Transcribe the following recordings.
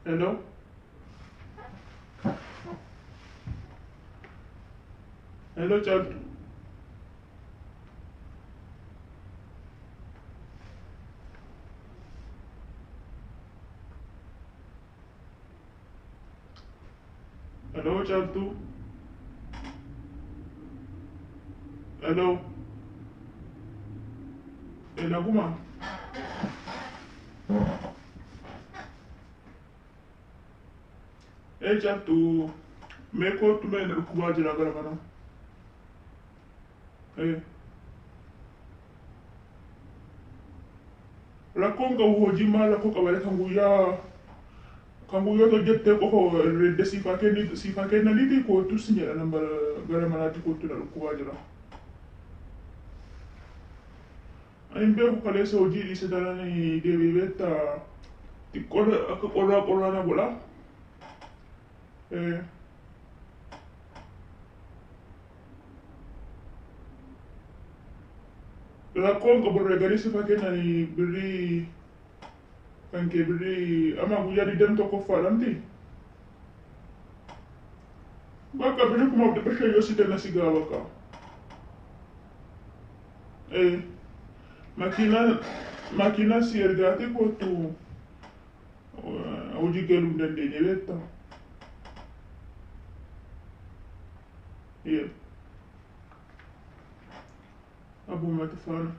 Hello? Hello, child. Hello, child too. Hello? Hello, kuma? Hey, child too. Meko tume na kuwa jira gara mana. Hey. Rakonga uhoji mala ko kabale kanguya to jette ko redde sifa ken na liti ko tu sinya namba gara mana ti ko tu na kuwa jira. Imbe ko kale so jiri se dala ni dewi beta ti kola na bola. Eh. Rakon ko borre gari sifa ken na ni biri kanke biri ama guya di dem to ko falanti. Baka biri kuma de beshe yo site na sigawa ka. Eh. Makina siergati ko tu uji kelu ndende nyeleta. Iya. Abu matafana.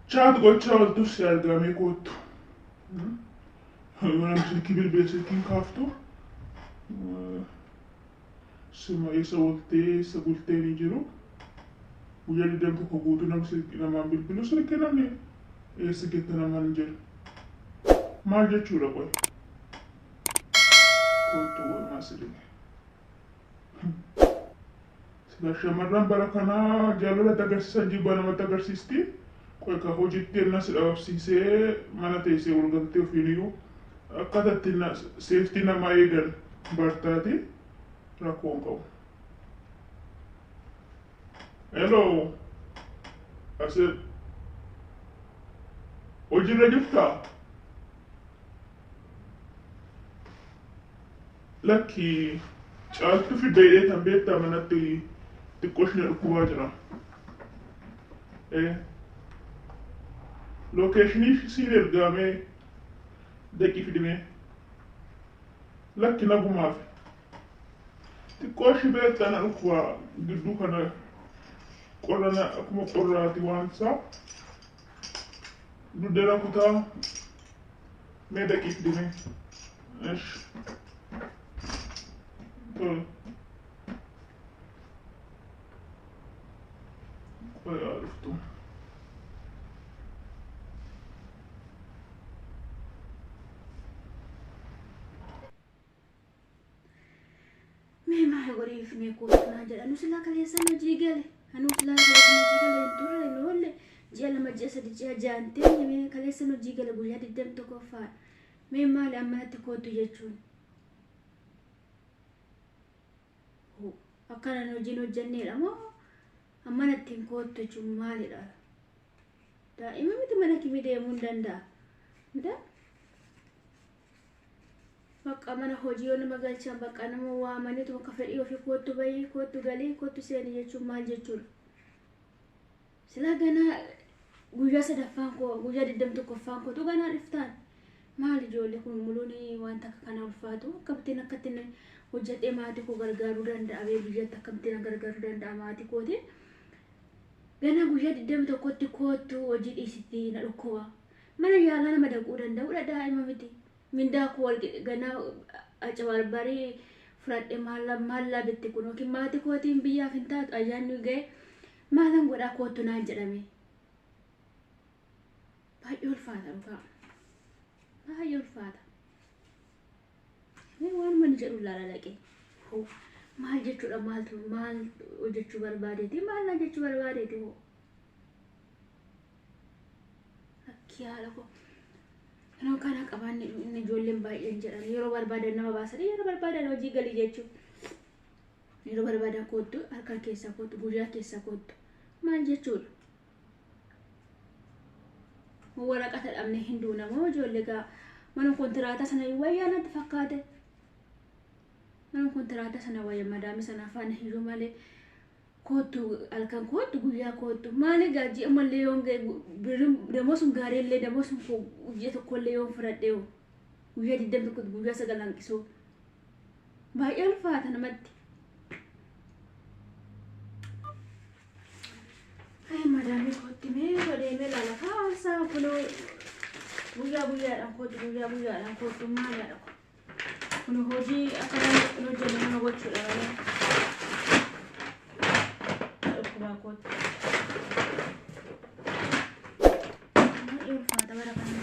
Chat go chat tu siergami ko tu. Wana msi kibir bese kin kafto. Suma isa wolte ni jiro. Uya di dem ko gutu nam si nama bilbilu sir kenan ni. Ese kita nama njer. Malje chura boy. Ko tu masiri. Sila shamarran barakana jalala tagarsi sanjibana matagarsisti. Koi ka hojittirna sila wabsise mana teise ulgante ufiniyu. Akatattina safety na maegan bartati rakon kau. Hello. I said, ojira jifta. Lucky. Chaltu fi dayet ambeta manati ti koshne ukuwajra. Location sirel game deki fidime. Lucky na gumafi. Ti koshi beta na ukuwa gidu kana korana akuma korati wansa. Dudera kuta me deki fidime. Esh. Koi ariftu. ما يقولي في ميكوس ناجل أنو سلا كلي سنة جيجل أنو سلا كلي سنة جيجل ينتور لنول جيلا ما جسد جيا جانتين يمين كلي سنة جيجل بوجا دم تكوفا ما لما تكوتو يجون هو أكان نوجينو جنيل أما نتين كوتو جون مالي لا دائما متى كي ميدي مندندا متى Bakka mana hojii yoo nama galchan bakka nama waamaniitu bakka fedhii ofii kootu bayii kootu galii kootu seeni jechuun maal jechuudha. Silaa ganaa guyyaa sadaffaan koo guyyaa 21ffaan kootu ganaa dhiftaan maal ijoollee kun muluun wanta akka kana ulfaatu akkamitti akkatti hojjetee maatii koo gargaaruu danda'a bee biyyatti akkamitti gargaaruu danda'a maatii kooti. Ganaa guyyaa 21tti kootu hojii dhiisitti na dhukkuba. Mana yaalaa nama dhaquu danda'udha daa'ima miti. Minda ko gana acha barbari fudhadhe maallaa bitti kun yookiin maatii kootiin biyyaaf hin taatu ayyaanni ga'e maalan godhaa kootu naan jedhame. Baay'ee ulfaata dhugaa. Baay'ee ulfaata. Waan manni jedhu laala dhaqee. Maal jechuudha maal hojjechuu barbaadeeti maal jechuu barbaadeeti hoo. Akki haala koo. Kanoo kana qabaan inni ijoolleen baay'een jedhan yeroo barbaadan nama baasan yeroo barbaadan hojii galii jechuun yeroo barbaadan kootu harka keessa kootu guyyaa keessa kootu maal jechuudha. Waraqata dhabne hinduu namoo ijoollee gaa mana kontiraataa sana wayyaa natti fakkaate. Mana kontiraataa sana wayya madaami sana afaan hiyyuu malee kootu halkan kootu guyyaa kootu maali gaajii ammallee yoon demoo sun gaariillee demoo sun guyyaa tokkollee yoon fudhadhee guyyaa 21 guyyaa 9 hanqisuu baay'ee ulfaata namatti. Madaami kootti mee godheemee laala kaasa kunoo guyyaadhaan kootu maaliidha kun hojii akkana hojjennu mana gochuudha malee dhukkubaa kootti baay'ee ulfaata bara kana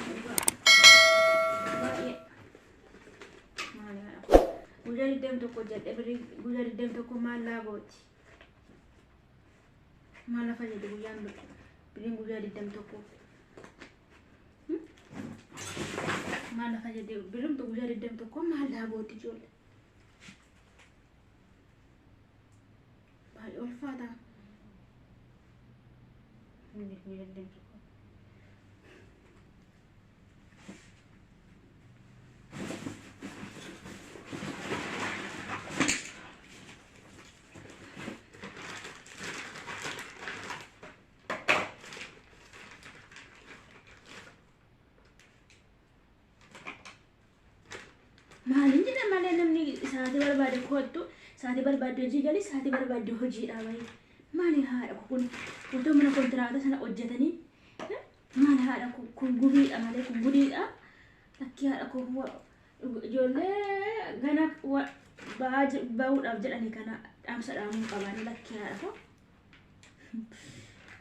baay'ee maaliidha guyyaa 21 jedhee guyyaa 21 maal laagooti maal lafa jedhu guyyaan biriin guyyaa 21 maal lafa jedhu biriin guyyaa 21 maal laagooti ijoollee baay'ee ulfaata guyyaa 21 maalin jedha malee namni sa'aatii barbaade kootu sa'aatii barbaade hojii gali sa'aatii barbaade hojii dhaabanii maali haadha kun otoo mana kontiraataa sana hojjetanii maali haadha kun gubiidha malee kun gudiidha lakkii haadha kun ijoollee gana bahuudhaaf jedhanii kana dhaamsa dhaamuu qabaanii lakkii haadha kun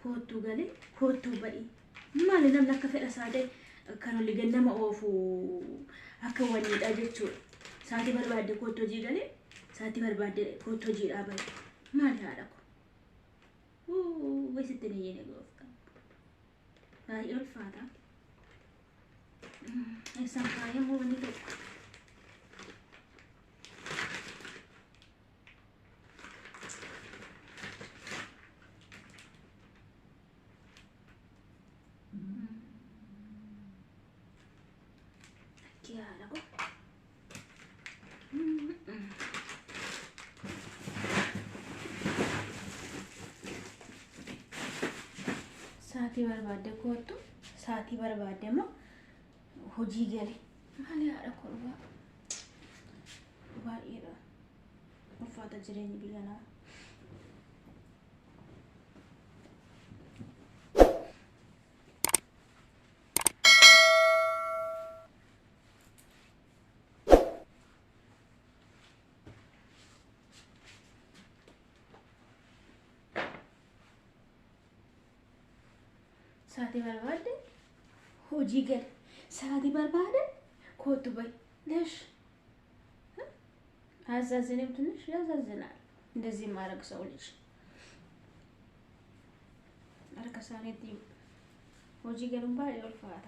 kootu gali kootu ba'i maali namni akka fedha sa'aatii kan olii gannama oofu akka waliidha jechuudha. Sa'aatii barbaadde kootu hojii galee sa'aatii barbaadde kootu hojii dhaabate maali haadha kun weessitti ni yeene goofta baay'ee ulfaata eessaan faayamuu wanni tokko haadha kun sa'aatii barbaadde kootu sa'aatii barbaadde immoo hojii gale maali haadha kun baay'eedha ulfaata jireenyi biyya namaa. Sa'aatii barbaadde hojii gale sa'aatii barbaadde kootu ba'i lesh አያሳዝንም? ትንሽ ያሳዝናል። እንደዚህ ማድረግ ሰው ልጅ አርከሳኔት ሆጂ ገሩምባ ይልፋታ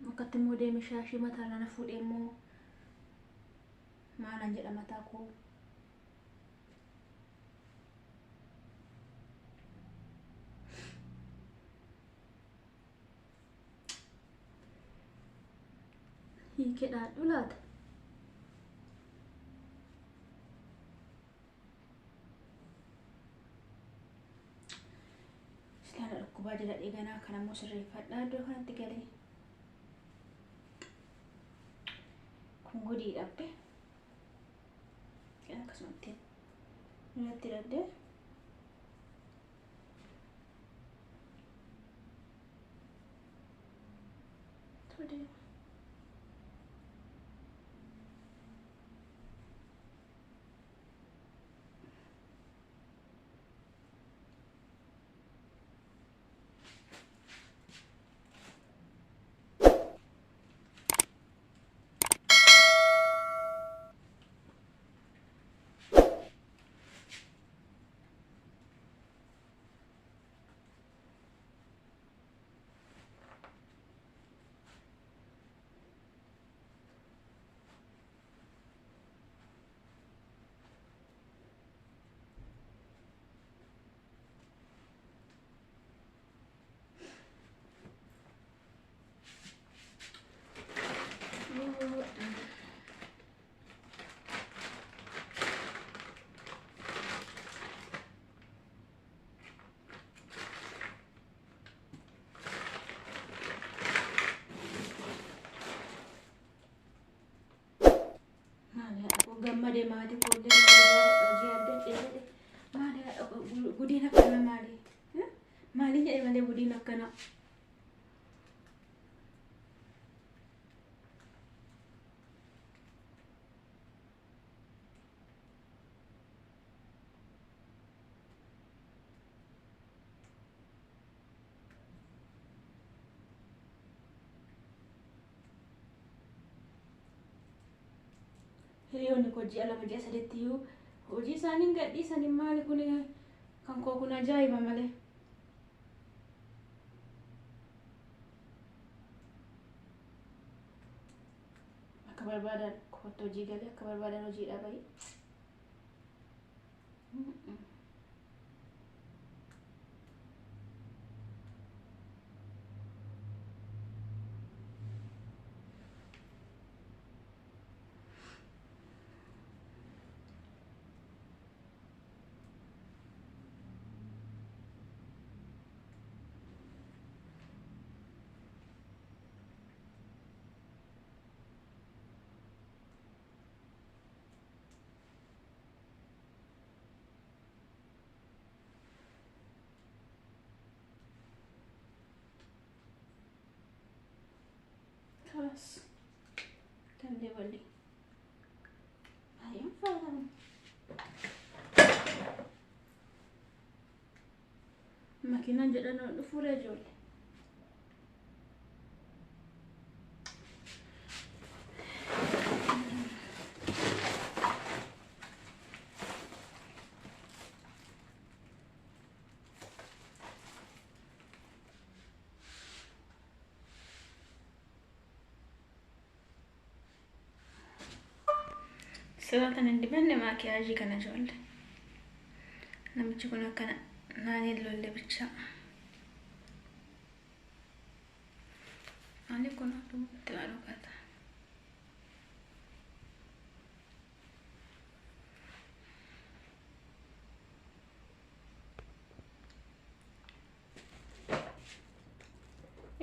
ወከተም ወደ መሻሽ መታና ነፉዴሞ ማናን ጀለማታኮ ይከዳ ዱላት ስላለ ኩባጀ ለደገና ከነሞ ስሪ ፈዳዶ ካንት ገሌ ኩንጉዲ ዳቤ ከና ከስመቴ ነት ይረደ ቶዴ gammadee maatii koollee hojii adda jedhee maali gudiin akkana maali jedhe malee gudiin akkana. Hiriyoonni hojii ala majaa sadeettiyuu hojii isaanii gadhiisanii maali kun kan koo kun ajaa'iba malee. Akka barbaadan kottu hojii galee akka barbaadan hojii dhaabanii. خلاص كان دي ولي ينفع makiinaan jedhan dhufuree ijoollee. Sabatan indibanne makiyaajii kana ijoollee. Namichi kun akkana naanii lolle bicha. Ani kun akkamitti maaloo kata.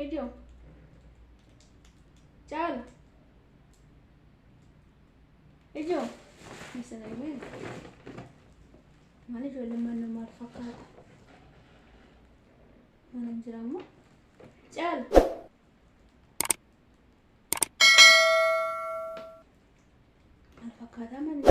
Ijo. Chala. Ijo. Misalnya ini. Mana jual mana marfakat. Mana jeramu? Cel. Marfakat mana?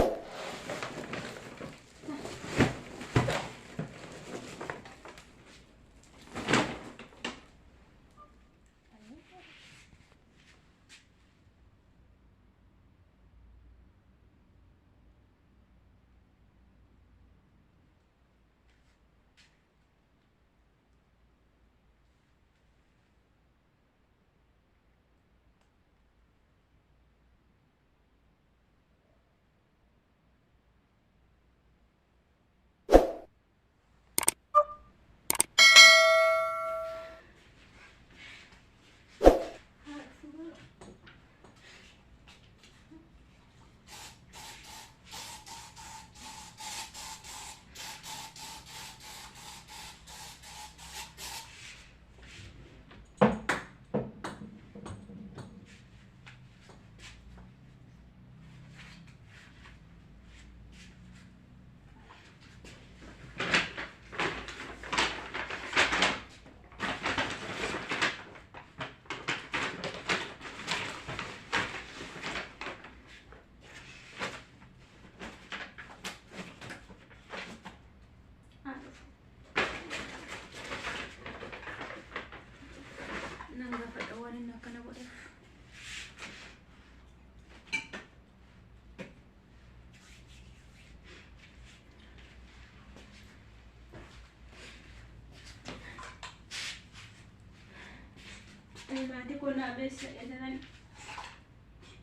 Nanti kau nak besi, jangan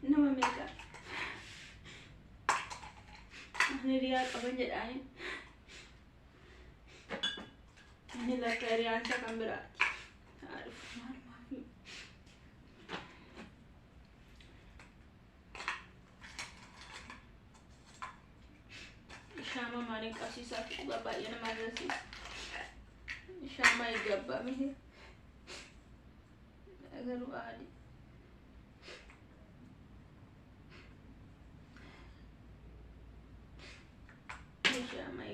nama mereka. Ini dia apa yang jadi? Ini lah karya anda kamera. Aduh, maaf. Syama mana kasih satu bapak yang mana sih? Syama igabba mih. Agar adi.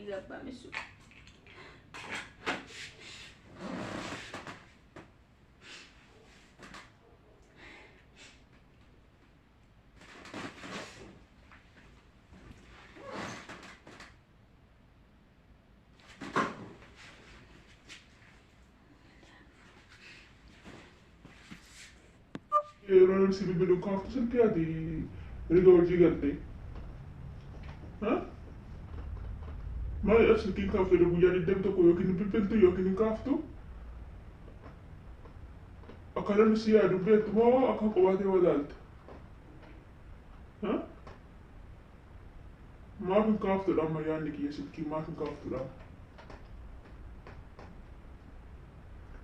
gabba misu. Yeroo si bilbilu kaaftu silkii ati riga hojii galte. Maal silkiin kaaftu jedhu guyyaa 20 tokko yookiin bilbiltu yookiin kaaftu. Akka namni si yaadu beektu moo akka qobaatee wadaalta? Maaf hin kaaftudha amma yaadni kiyya silkii maaf hin kaaftudha?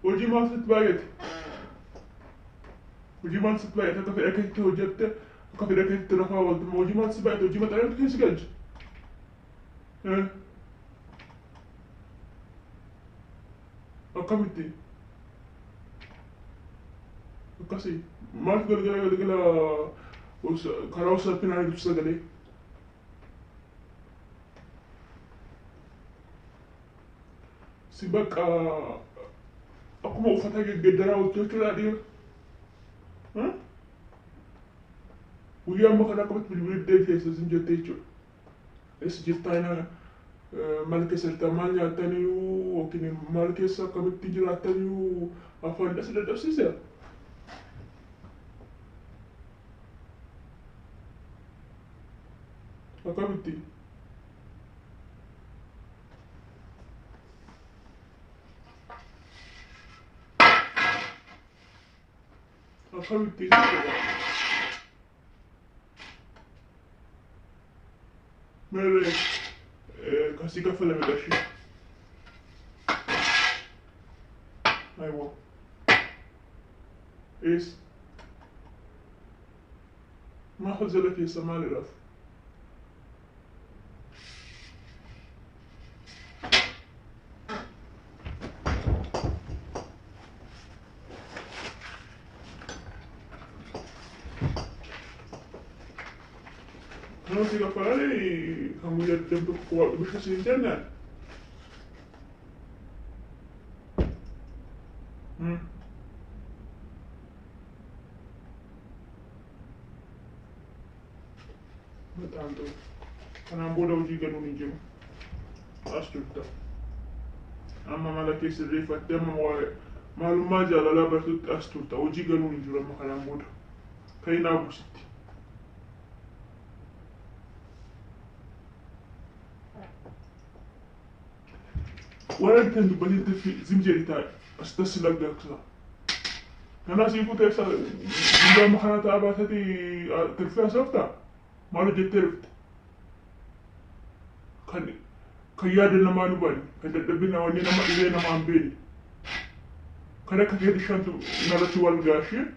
Hojii maal sitti baay'ate? Hojii maal sitti baay'ate akka fedha keetti hojjette akka fedha keetti rafaa ooltu hojii maal sitti baay'ate hojii maxxanatti keessi galcha? Akkamitti? Akkasii maal galgala karaa salphinaan ibsu sagalee? Si bakka akkuma uffata geggeeddaraa ooltu jechuudha dhiira. Guyyaa amma kana akkamitti bilbilii keessa sin jettee jechuudha. Es jirtaan maal keessa jirtan maal nyaataniiru yookiin maal keessa akkamitti jiraataniiru afaan as dadhabsiisa. Akkamitti? Akkamitti jechuudha. Mere kasih kafala megashi. Aywa. Is. ما خزلك يا سمالي رف. No si kafala kamu lihat bentuk kuat bisa sih internet. Betul tuh. Karena bodoh juga nih jam. Astuta. Amma malah kisah rifat dia mau malu maja lala bertut astuta. Uji ganu nih jura makanan bodoh. Kayak nabu sih. Orang kan dibanding TV zimjeri tak astasila gaksa. Karena sih aku terasa juga makanan tak apa tadi terfia softa. Malu jeter. Kan kaya ada nama nuban. Kada tapi nama ni nama dia nama ambil. Kada kaya di shantu nara tual gashi.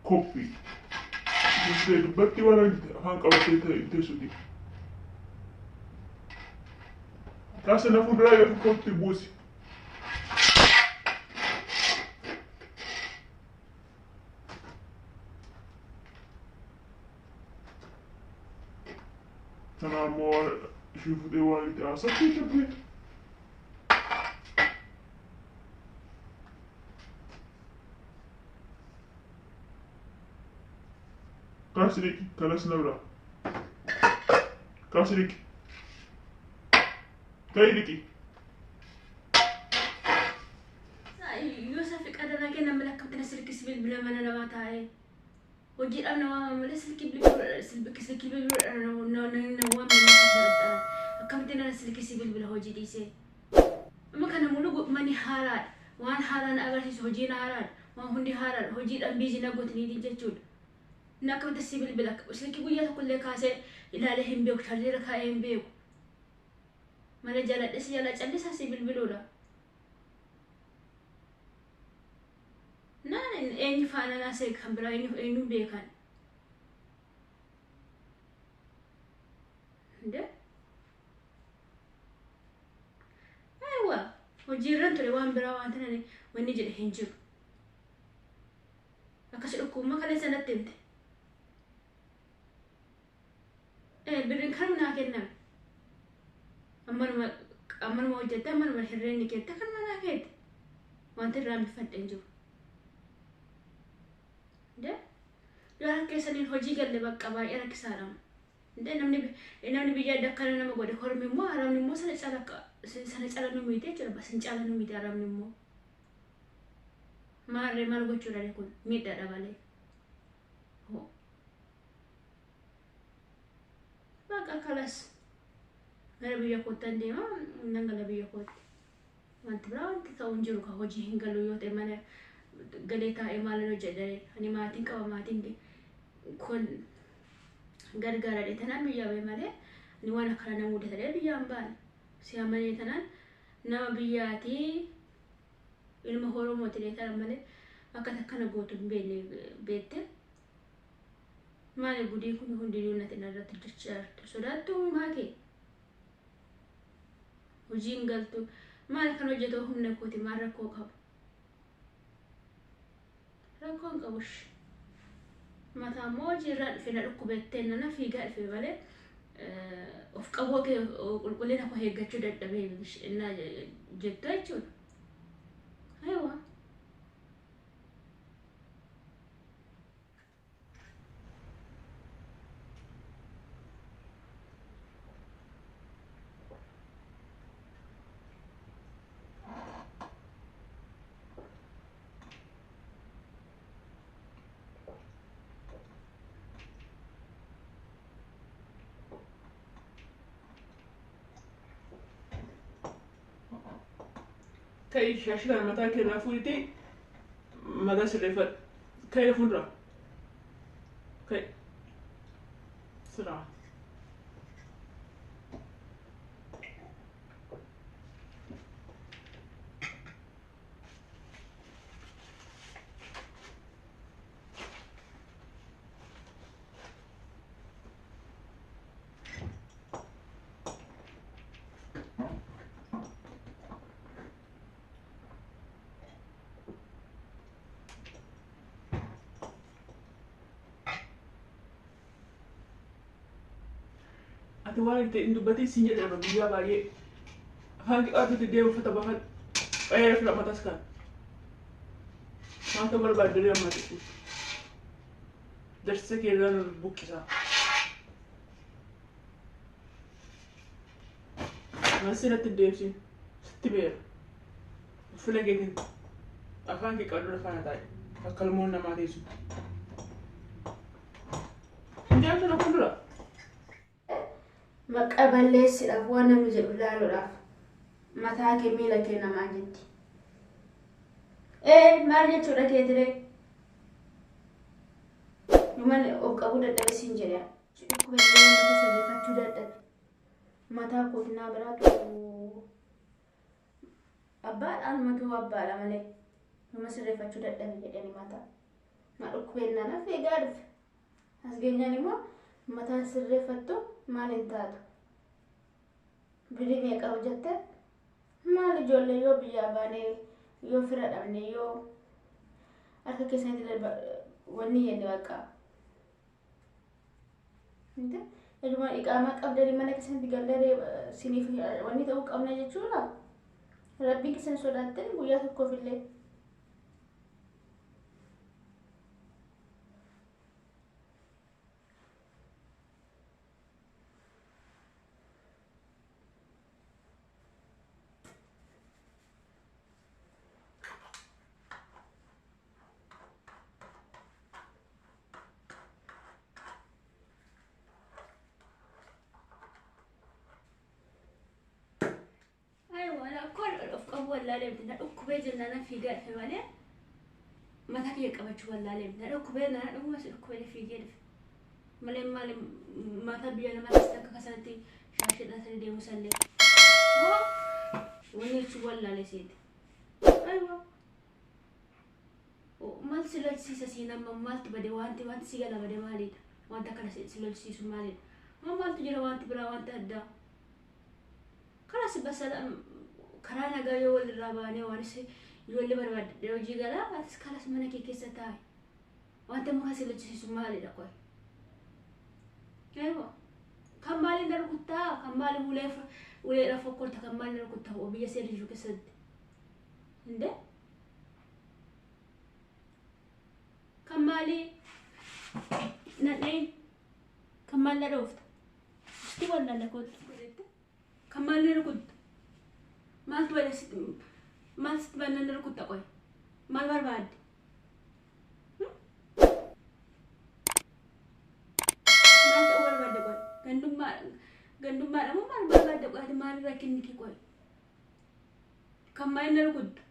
Kopi. Jadi berarti orang hang kawat itu sudi. Sasa nafurahi kukontribusi. Sana mo shifu de wali ta sa kita pe. Kasrik kalas nabra. Kasrik Kayak Yusuf ada lagi nama laki kita silki sibil bila mana nama tahu. Wajib nama mana silki sibil nama mana terdapat. Kami tidak silki sibil bila wajib disi. Makanya mulu mani harat, wan haran agar si wajib harat, wan hundi harat, wajib ambil jina got ni dijajul. Nak kami sibil bila silki buaya kulle kase ilalah himbeuk thalir kah himbeuk. Mana jalan desi jalan candi sasi bil-bilu dah. Nah, ini fana nasi kambra ini bekan. Dah. Aywa, wajiran tu lewan berawan tu ni, mana jadi hinjuk. Akas aku makan sana tente. Berikan mana kena. ammanuma hojjetta ammanuma hirreenni keetta kan manaa keeti wanti irraa bifadheen jiru yoo harkeessaniin hojii galle bakka baay'ee rakkisaadha namni biyya adda akkana nama godhe hormi immoo haramni immoo sana calanu miite jechuudha sin calanu miite haramni immoo maal gochuudha kun miidhaadha malee bakka kalas gara biyya kootan deema nan gala biyya kootti wanti biraa wanti ta'uun jiru ka hojii hin galu yoo ta'e mana galee taa'ee maalan hojjedhee ani maatiin qaba maatiin kun gargaara tanaan biyyaa bahe malee ani waan akkana nama mudatee biyyaan baane si amanee tanaan nama biyyaatii ilma Oromooti leetan malee akka takkana gootu hin beekne beekte maali gudii kun hundinuu natti narratti dirchaartu sodaattu maakee hojiin galtu maal kan hojjetu humna kooti maal rakkoo qabu rakkoon qabush mataa moo jirra dhufee dhukkubettee nana fiigaa dhufe malee of qaboo kee qulqullina koo eeggachuu dadhabee innaa jettu jechuudha aywa كي شاشة المتاع كنا فوتي مدرسة الرفض كي فندرة كي سرعة أتوالي أنت إنه بدي سنجد أنا بيجوا باقي هانك أرد تديه وفتبهت أيه في لما تسكن ما تمر بعدين ما تقول درس كذا البوكسا ما سنة تديه سين ستبير فلقيتين أفانك كأدور فانا تاي أكلمونا ما تيسو إنتي أنت نقول له maqaballeessidhaaf waan namni jedhu ilaaluudhaaf mataa kee miila kee namaa jetti maal jechuudha keetire yuman of qabuu dadhabe siin jedhe dhukkubeessee mata sirreeffachuu dadhabe mataa kootinaa biraatu abbaadhaan matuu abbaadha malee nama sirreeffachuu dadhabe jedhani mataa ma dhukkubeennaan hafee eegaa dhufe as geenyaan immoo mataa sirreeffattu maal hin taatu birii meeqa hojjette maal ijoollee yoo biyyaa baanee yoo fira dhabne yoo harka keessanitti wanni jenne bakka eduma iqaamaa qabdanii mana keessanitti gallee siniif wanni ta'uu qabna jechuudha rabbii keessan sodaattanii guyyaa tokkoof illee ولا ليه بدنا أكبر جننا في جال في ماله ما تكلي كبتشو ولا ليه بدنا أكبر لنا نقوم بس أكبر في جال ماله ما تبي أنا ما تستك كسرتي شاشة نسري دي مسلة هو ونيشو ولا ليه سيد أيوة وما تسلل سيسا سينا ما تبدي وانت سيجا بدي مالي وانت كلا سلل سيسو مالي ما تجرا وانت برا وانت هدا خلاص بس كرانا جايو ولا راباني وانسي يقول لي برباد لو جي قلا بس خلاص منك كيسة تاي وانت مخاسل تشيسو مالي دقوي ايوه كم مالي نركوتا كم مالي وليف ulee rafa korta kan maal nara kutta o biyya seerri jiru keessatti hinde kan maali nadheen kan maal na dhoofta isti walla la kottu kan maal nara kutta maaltu bada maal sitti banna nara kutta qoy maal barbaadde maal ta'uu barbaadde qoy gandummaadha moo maal barbaadde qoy ati maalirraa kenniti qoy kan maal nara kutta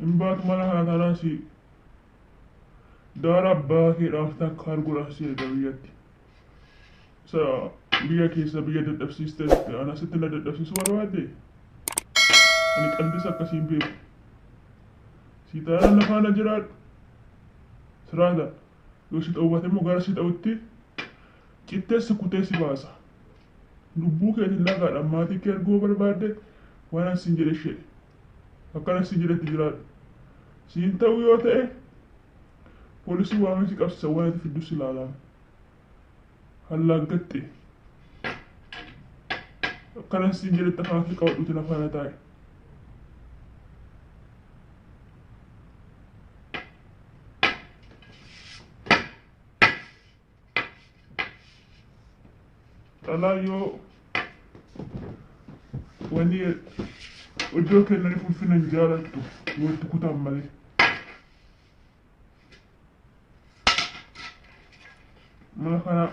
Imbaat mana kana si dara baaki rafta kargura si dawiyati sa biya keessa biya dadhabsiiste ana sitti na dadhabsiisu barbaadde ani qalbis akkasiin beeku si taana na faana jiraadhu siraadha yoo si xawwate immoo gara si xawutti qixxeessi kutee si baasa lubbuu keetiin nagaadha maatii kee arguu barbaadde waan an sin jedhe ishee akkana si jedhetti jiraadhu siin ta'uu yoo ta'e poolisii waamee si qabsiisa waan ati fidduu si ilaalaan hallaaggatte akkana siin jedhetti afaan fi qabadhuuti lafaana taa'e xalaa yoo wanni iddoo kennanii fulfinan jaalattu yoo itti kutan malee mana kana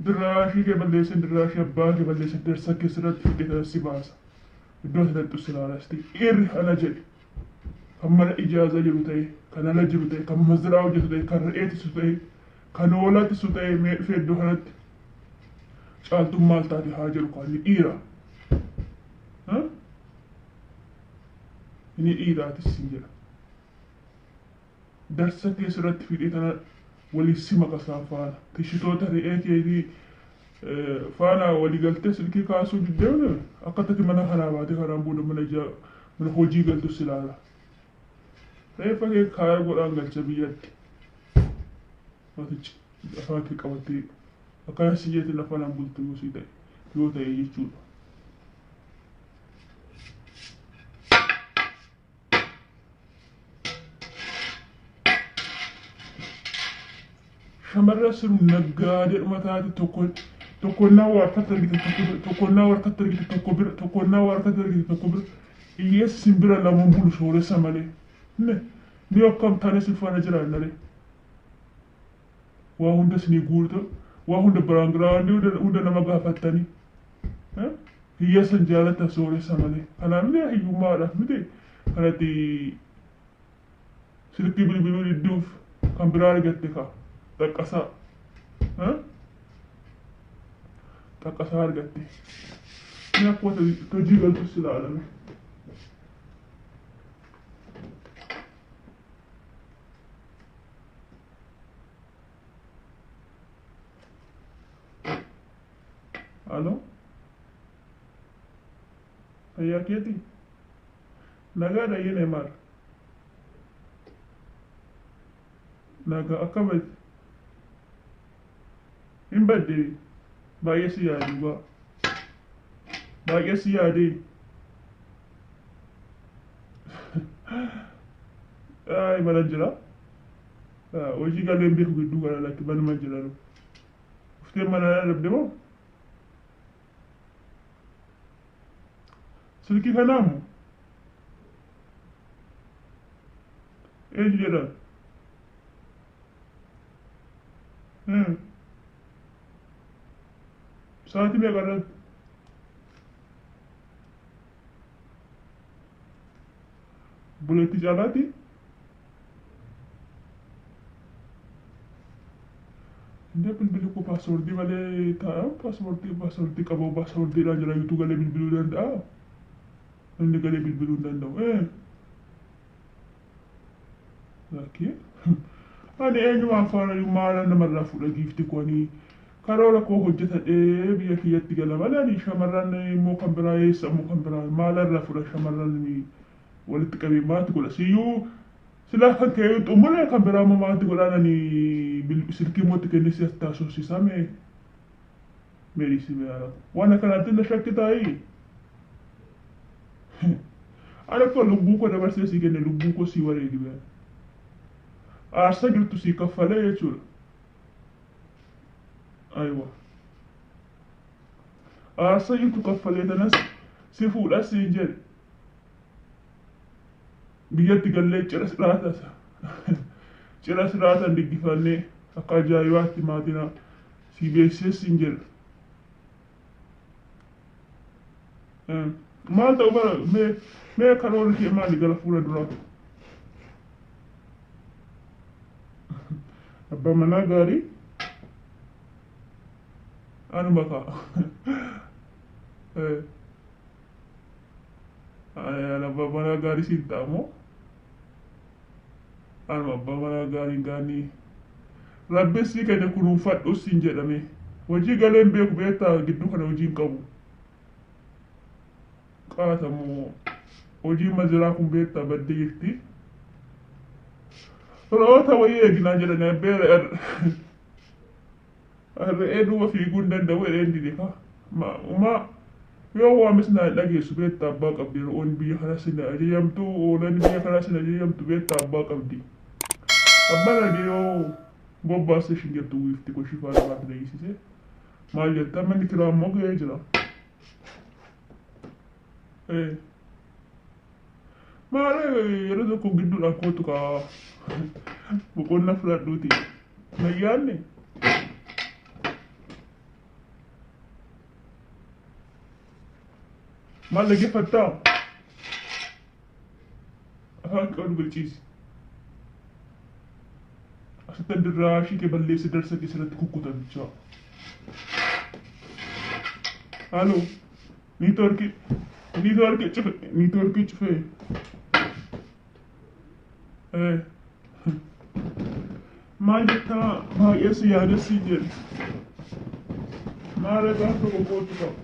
dirraashii kee balleessan dirraashii abbaa kee balleessan darsa keessatti fidee si baasa iddoo sanatti usilaalaasti irri ana jedhe kan mana ijaaza jiru ta'e kan ala jiru ta'e kan maziraa hojjetu ta'e kan re'eetisu ta'e kan hoolatisu ta'e mee dhufee iddoo kanatti caaltuun maal taate haa jiru kan inni dhiira inni dhiiraatis sin jedha darsa keessatti fidee tana walii sima kasaan faana tishitoota re'ee keetii faana walii galtee silkii kaasuu diddeemne akka tati mana kanaa baate kanaan booda mana hojii galtu silaala reeffa kee kaaya godhaan galcha biyyatti matichi afaan kee qabattee akkana siyyeetiin afaanaan bultu yoo ta'e jechuudha. shamarra siruu naggaadee dhuma taate tokkonnaa waa harkatti argite tokkonnaa waa harkatti argite tokkonnaa waa harkatti argite tokko bira hiyyeessa simbira lamuun bulu sooressa malee ni akkam taane silfaana jiraannare waa hunda sinii guurta waa hunda biraangiraawandi hunda nama gaafattanii hiyyeessan jaalata sooressa malee kanaan illee hiyyummaadhaaf miti kanatti silkii bilbiluu didduuf kan biraa argatte kaa taqqasaa taqqasaa argatte ni akkuma hojii galtus ilaalame alo fayyaa keeti nagaadha yene maar naga akkamitti hin badde baay'ee si yaadu baay'ee si yaade ay mana jira hojii galeen beeku gidduu kana lakki manuma jira uftee mana dhabde moo silkii kanaamu eenyu jedhan sa'aatii meeqa irratti buleetti caalaati Indah bilbil ko password malee ta'a password qabu passwordidhaan jira yuutuu galee bilbiluu danda'a namni galee bilbiluu hin danda'u laakiin ani eenyumaan faana maala namarraa fuudha giifti koonii karoora koo hojjetadhee biyya kiyyatti gala malee ani shamarran immoo kan biraa eessa immoo kan biraa maalarraa fuudha shamarran walitti qabee maati godha siyyuu sila kan kee xumuree kan biraa immoo maati godhaanani silkii mootti kennis taasisuusisaa meedhisi beela waan akkanaatti na shakki taa'ii ani akka lubbuu koo dabarsee sii kenne lubbuu koo sii wareegi beela aarsa jirtu sii kaffalee jechuudha aywa aarsa jirtu kaffalee tanas si fuudha siin jedhe biyyatti gallee cira siraatan diggifannee akka ajaa'ibaatti maatina si beeksisee siin jedhe maal ta'u bara mee karoorri kee maali gara fuula duraa abbaa manaa gaarii anuma ka'a abbaa manaa gaarii siin ta'amoo anuma abbaa manaa gaarii gaanii rabbi sii kenne kunuunfadhu siin jedhame hojii galeen beeku beektaa gidduu kana hojii hin qabu qaatamoo hojii maziraa kun beektaa baddee jirti roota wayii eeginaa jedhanii abbeera re'ee duuba fiiguu hin danda'u edheen didika yoo waamis naa dhageessu beektaa abbaa qabdi ro'oon biyya kana sin ajajamtu oolan biyya kana sin ajajamtu beektaa abbaa qabdi abbaan arge yoo bobbaasa ishin jettu wiifti ko shifaa lafaaf dhageessise maal jettaa manni kiraa immoo ga'ee jira maal yeroo tokko gidduudhaan kootu kaa boqonna fudhadhuuti nayyaanne maal dhaggeeffattaa afaan qabdu bilchiisi asittan dirraa shiikee balleessi darsa keessatti kukkutan bichaa halo niitoorkii cufee maal jettaa baay'ee si yaadessii jedhe maal gaafa tokko kootu qabu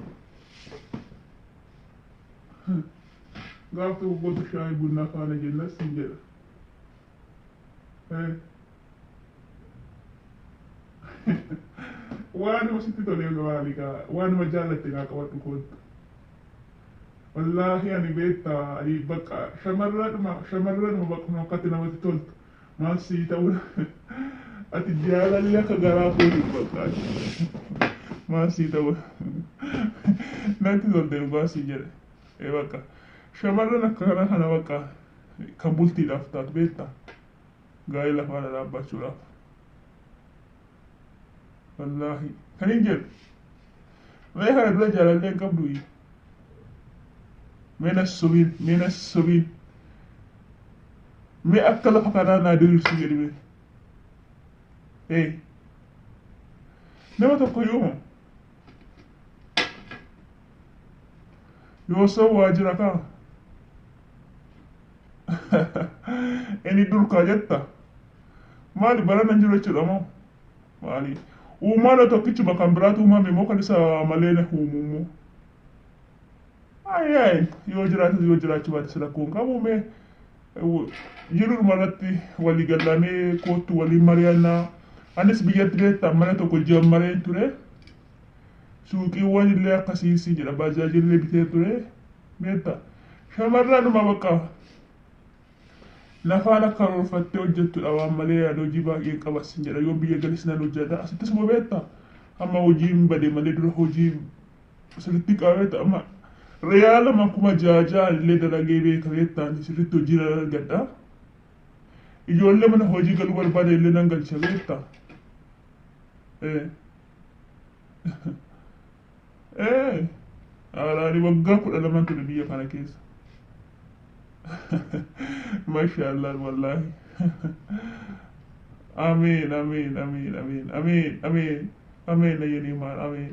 gaafa tokko kootu shaayii bunnaa faana jennas siin jedha waanuma sitti tolee gabaali kaa waanuma jaallatte kaa qabadhu kootu wallaahi ani beektaa ani bakka shamarranuma bakkuma akkatti namatti toltu maal sii ta'u ati jaalalli akka garaa kootu bakka maal sii ta'u natti tolte dhugaa sii jedhe bakka shamarran akka kana bakka kan bultiidhaaf taatu beektaa gaa'ee lafaadha dhaabbachuudhaaf wallaahi kan hin jedhu mee kana dura jaalallee hin qabdu mee sobiin mee akka lafa kanaa naa diriirsu jedhi nama tokko yoo soo waajjira kaa inni durkaa jetta maali barana jiru jechuudha moo maali uumaadha tokkichuma kan biraatu uumame moo kan isa malee na uumumu ay yoo jiraachuu baate sila kun qabume jirur maratti walii gallanee kootu walii mari'annaa anis biyyatti beektaa mana tokko jammareen ture suuqiiwwan illee akkasiisi jedha baajaajillee bitee ture beektaa shamarranuma bakka nafaan akka karoorfattee hojjettudha waan malee yaada hojii baay'ee qabasin jedha yoo biyya galis nan hojjeta asittis moo beektaa amma hojiin bade malee dura hojii sirriitti qabeeta amma reaalama kuma jaajaa illee dalagee beeka beektaan sirriitti hojii argadha ijoollee mana hojii galuu barbaade illee nan galcha beektaa alaani waggaa 12 ture biyya kana keessa mashallah wallahi amin amin amin amin amin amin amin na yeni man amin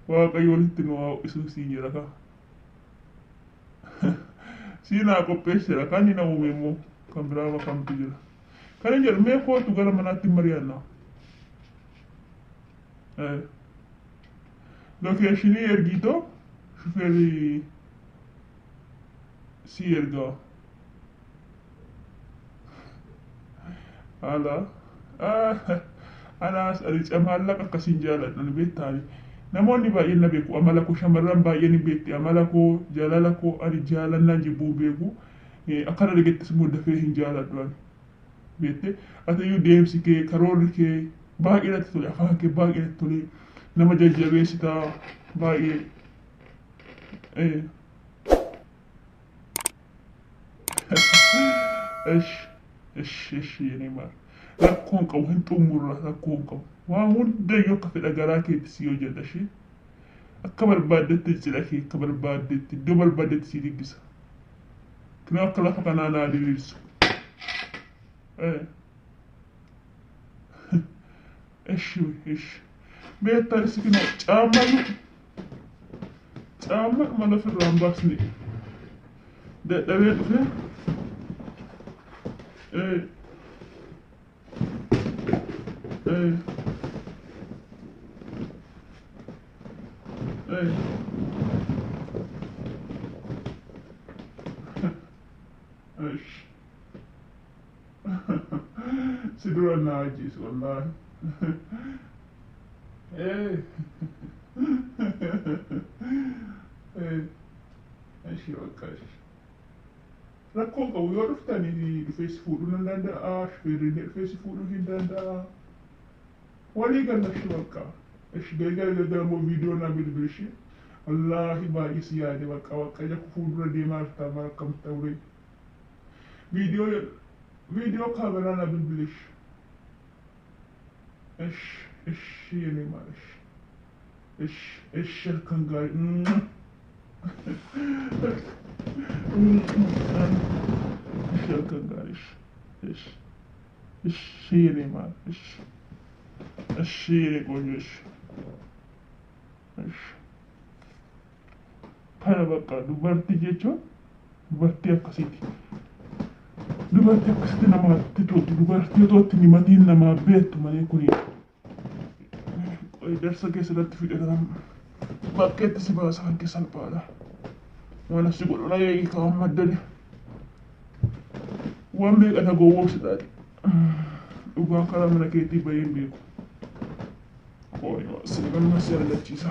waaqayyo walitti nu haa isu siin jira ka siinaa qopheessira kan inni uume immoo kan biraa makamtu jira kan inni jedhu mee kootu gara manaatti mari'annaa lokeeshinii ergitoo shufeerri si ergaa haala anaas ariica maallaqa akkasiin jaaladhan beektaani namoonni baay'een na beeku amala koo shamarran baay'een hin beekti amala koo jaalala koo ani jaalannaan jibbuu beeku akkana dhagettis immoo dafee hin jaaladhu ani beekte atayyuu deemsi kee karoorri kee baay'ee natti tole afaan kee baay'ee natti tole nama jajjabeessitaa baay'ee yeni maar rakkoon qabu hin xumurra rakkoon qabu waan hundayyuu akka fedha garaa keetti si yoo jedha ishee akka barbaaddetti cidha kee akka barbaaddetti iddoo barbaaddetti si diggisa kinoo akka lafa kanaa naa diriirsu beektaa isi kinoo caamma mana ofirraan baasne dadhabee dhufe sidura najis wallahi ايش يوقعش rakkoon qabu yoo dhuftanii dhufeessi fuudhuu nan danda'a shufeerriin dhufeessi fuudhuu hin danda'a walii gallashi bakka ishi gargarammoo viidiyoo na bilbilishi wallaahi baay'ee si yaade bakka waaqayyo fuuldura deemaa jirta mara akkam ta'ure viidiyoo kaameraa na bilbilish ishi yene maalish ishi kan gaarii Şaka gariş. Şiiri var. Şiiri koyuş. Kana bakka dubartii jechuun dubartii akkasiiti. Dubartii akkasitti namaatti toltu dubartii tolti ni matiin namaa beektu malee kuni. Darsa keessatti fidhatan bakkeetti si baasa harki salphaadha. Waan asi godhu na eegi kawan maddani. Waan beekata gowwoomsidhaati. Dhugaan karaa mana keetii baheen beeku. Qooni waa sirbanna si argachiisa.